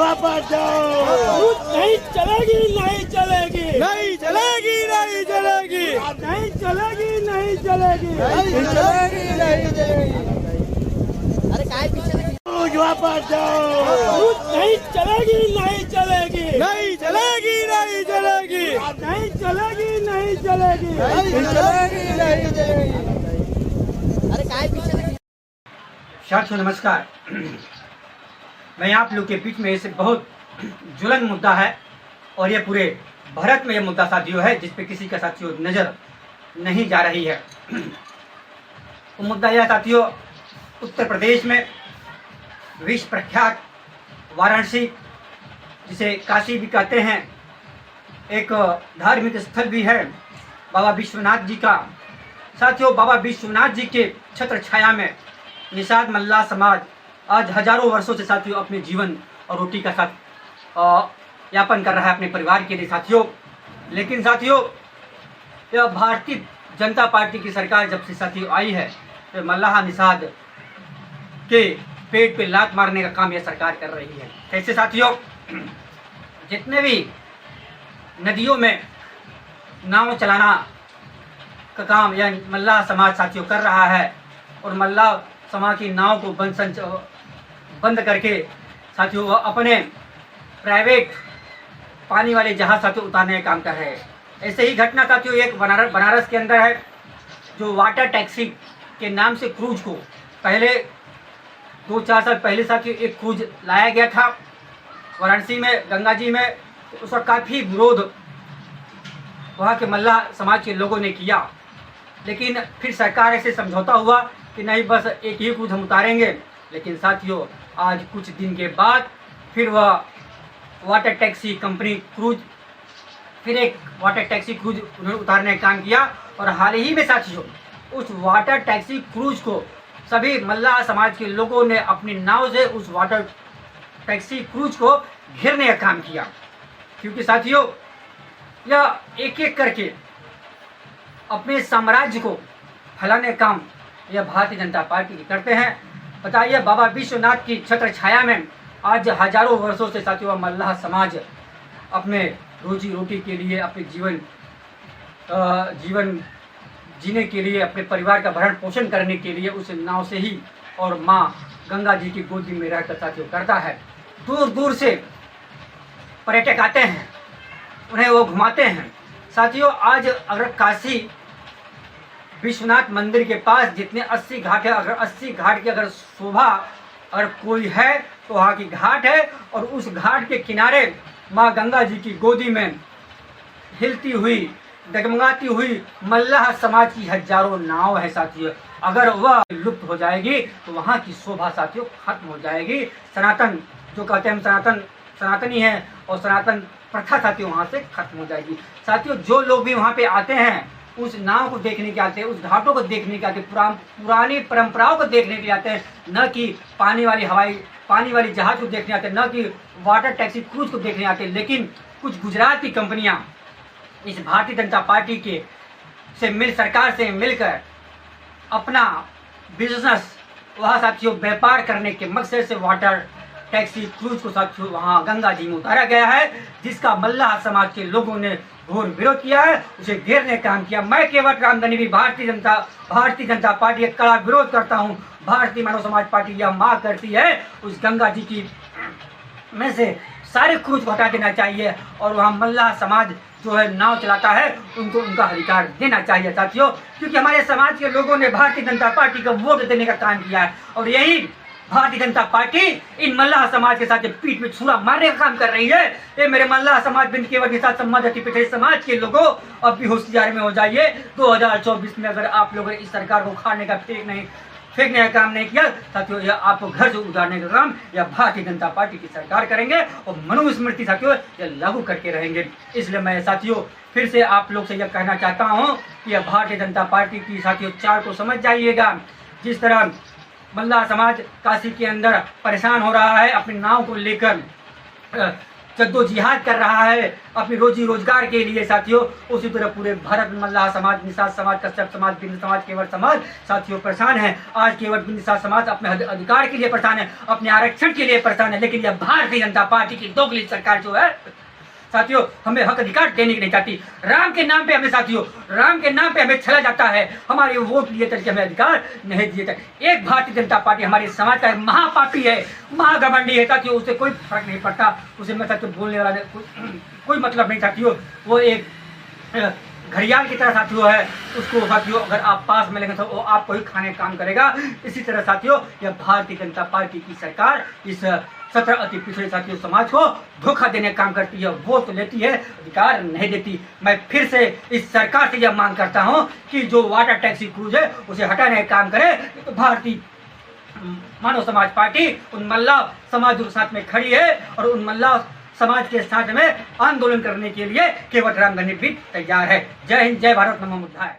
वापस जाओ। नहीं चलेगी, नहीं चलेगी, नहीं चलेगी, नहीं चलेगी, नहीं चलेगी, नहीं चलेगी, नहीं चलेगी, नहीं चलेगी। अरे काय पीछे वापस जाओ। नहीं चलेगी, नहीं चलेगी, नहीं चलेगी, नहीं चलेगी, नहीं चलेगी, नहीं चलेगी, नहीं चलेगी, नहीं चलेगी। अरे काय पीछे साथियों नमस्कार। मैं आप लोग के बीच में इसे बहुत ज्वलन मुद्दा है और ये पूरे भारत में ये मुद्दा साथियों है जिस पे किसी का साथियों नज़र नहीं जा रही है। वो मुद्दा यह साथियों उत्तर प्रदेश में विश्व प्रख्यात वाराणसी जिसे काशी भी कहते हैं, एक धार्मिक स्थल भी है बाबा विश्वनाथ जी का। साथियों बाबा विश्वनाथ जी के छत्र छाया में निषाद मल्लाह समाज आज हजारों वर्षों से साथियों अपने जीवन और रोटी का साथ यापन कर रहा है अपने परिवार के लिए साथियों। लेकिन साथियों यह भारतीय जनता पार्टी की सरकार जब से साथियों आई है तो मल्लाह निषाद के पेट पे लात मारने का काम यह सरकार कर रही है। कैसे साथियों, जितने भी नदियों में नाव चलाना का काम यह मल्लाह समाज साथियों कर रहा है और मल्लाह समाज की नाव को बंद करके साथियों वह अपने प्राइवेट पानी वाले जहाज साथियों उतारने का काम कर रहे हैं। ऐसे ही घटना साथियों एक बनारस के अंदर है जो वाटर टैक्सी के नाम से क्रूज को पहले 2-4 साल पहले साथियों एक क्रूज लाया गया था वाराणसी में गंगा जी में। उसका काफ़ी विरोध वहाँ के मल्लाह समाज के लोगों ने किया, लेकिन फिर सरकार ऐसे समझौता हुआ कि नहीं बस एक ही क्रूज हम उतारेंगे। लेकिन साथियों आज कुछ दिन के बाद फिर वह वाटर टैक्सी कंपनी क्रूज फिर एक वाटर टैक्सी क्रूज उन्होंने उतारने का काम किया और हाल ही में साथियों उस वाटर टैक्सी क्रूज को सभी मल्लाह समाज के लोगों ने अपनी नाव से उस वाटर टैक्सी क्रूज को घेरने का काम किया। क्योंकि साथियों यह एक एक करके अपने साम्राज्य को फैलाने का काम यह भारतीय जनता पार्टी करते हैं। बताइए बाबा विश्वनाथ की छत्र छाया में आज हजारों वर्षों से साथियों मल्लाह समाज अपने रोजी रोटी के लिए अपने जीवन जीने के लिए अपने परिवार का भरण पोषण करने के लिए उस नाव से ही और माँ गंगा जी की गोदी में रहकर साथियों करता है। दूर दूर से पर्यटक आते हैं, उन्हें वो घुमाते हैं। साथियों आज अगर काशी विश्वनाथ मंदिर के पास जितने 80 घाट है, अगर 80 घाट की अगर शोभा अगर कोई है तो वहाँ की घाट है और उस घाट के किनारे माँ गंगा जी की गोदी में हिलती हुई डगमगाती हुई मल्लाह समाज की हजारों नाव है साथियों। अगर वह लुप्त हो जाएगी तो वहाँ की शोभा साथियों खत्म हो जाएगी। सनातन जो कहते हैं हम सनातनी है और सनातन प्रथा साथियों वहाँ से खत्म हो जाएगी। साथियों जो लोग भी वहाँ पे आते हैं उस नाव को देखने के आते हैं, उस घाटों को देखने के आते हैं, पुरानी परंपराओं को देखने के लिए आते हैं, न कि पानी वाली जहाज को देखने आते हैं, न कि वाटर टैक्सी क्रूज को देखने आते हैं। लेकिन कुछ गुजरात की कंपनियां इस भारतीय जनता पार्टी के सरकार से मिलकर अपना बिजनेस वहाँ साथियों व्यापार करने के मकसद से वाटर टैक्सी क्रूज को साथियों वहाँ गंगा जी में उतारा गया है, जिसका मल्लाह समाज के लोगों ने घोर विरोध किया है, उसे घेरने का काम किया। मैं केवट रामधनी भी भारतीय जनता पार्टी का कड़ा विरोध करता हूँ। भारतीय मानव समाज पार्टी यह मांग करती है उस गंगा जी की में से सारे क्रूज को हटा देना चाहिए और वहाँ मल्लाह समाज जो है नाव चलाता है उनको उनका अधिकार देना चाहिए साथियों। क्योंकि हमारे समाज के लोगों ने भारतीय जनता पार्टी को वोट देने का काम किया है और यही भारतीय जनता पार्टी इन मल्लाह समाज के साथ पीठ में छुरा मारने का काम कर रही है। ये मेरे मल्लाह समाज बिंद केवट के साथ समाज के लोगों अब भी होशियार में हो जाइए। 2024 में अगर आप लोगों ने इस सरकार को उखाड़ने का फेंकने का काम नहीं किया साथियों, यह आपको घर से उतारने का काम यह भारतीय जनता पार्टी की सरकार करेंगे और मनुस्मृति साथियों यह लागू करके रहेंगे। इसलिए मैं साथियों फिर से आप लोग से यह कहना चाहता हूँ कि यह भारतीय जनता पार्टी की साथियों चाल को समझ जाइएगा। जिस तरह मल्लाह समाज काशी के अंदर परेशान हो रहा है अपनी नाव को लेकर जद्दोजिहाद कर रहा है अपनी रोजी रोजगार के लिए साथियों, उसी तरह पूरे भारत में मल्लाह समाज, निषाद समाज, कश्यप समाज, बिंद समाज, केवट समाज साथियों परेशान है। आज केवट बिंद निषाद समाज अपने अधिकार के लिए परेशान है, अपने आरक्षण के लिए परेशान है, लेकिन यह भारतीय जनता पार्टी की दोगली सरकार जो है साथियों हमें हक अधिकार देने की नहीं चाहती। राम के नाम पे हमें साथियों, राम के नाम पे हमें छला जाता है, हमारे वोट लिए करके हमें अधिकार नहीं दिए जाते। एक भारतीय जनता पार्टी हमारे समाज का महापापी है, महाघमंडी है साथियों, उसे कोई फर्क नहीं पड़ता, उसे मैं साथियों बोलने वाला कोई मतलब नहीं साथियों। वो एक घड़ियाल की तरह साथियों है, उसको साथियों अगर आप पास में लेंगे तो वो आपको ही खाने काम करेगा। इसी तरह साथियों यह भारतीय जनता पार्टी की सरकार इस 17 अति पिछड़े साथियों समाज को धोखा देने का काम करती है, वोट लेती है, अधिकार नहीं देती। मैं फिर से इस सरकार से यह मांग करता हूं कि जो वाटर टैक्सी क्रूज है उसे हटाने का काम करे। तो भारतीय मानव समाज पार्टी उन मल्लाह समाज के साथ में खड़ी है और उन मल्लाह समाज के साथ में आंदोलन करने के लिए केवट राम गणित भी तैयार है। जय हिंद, जय भारत, नमो बुद्धाय।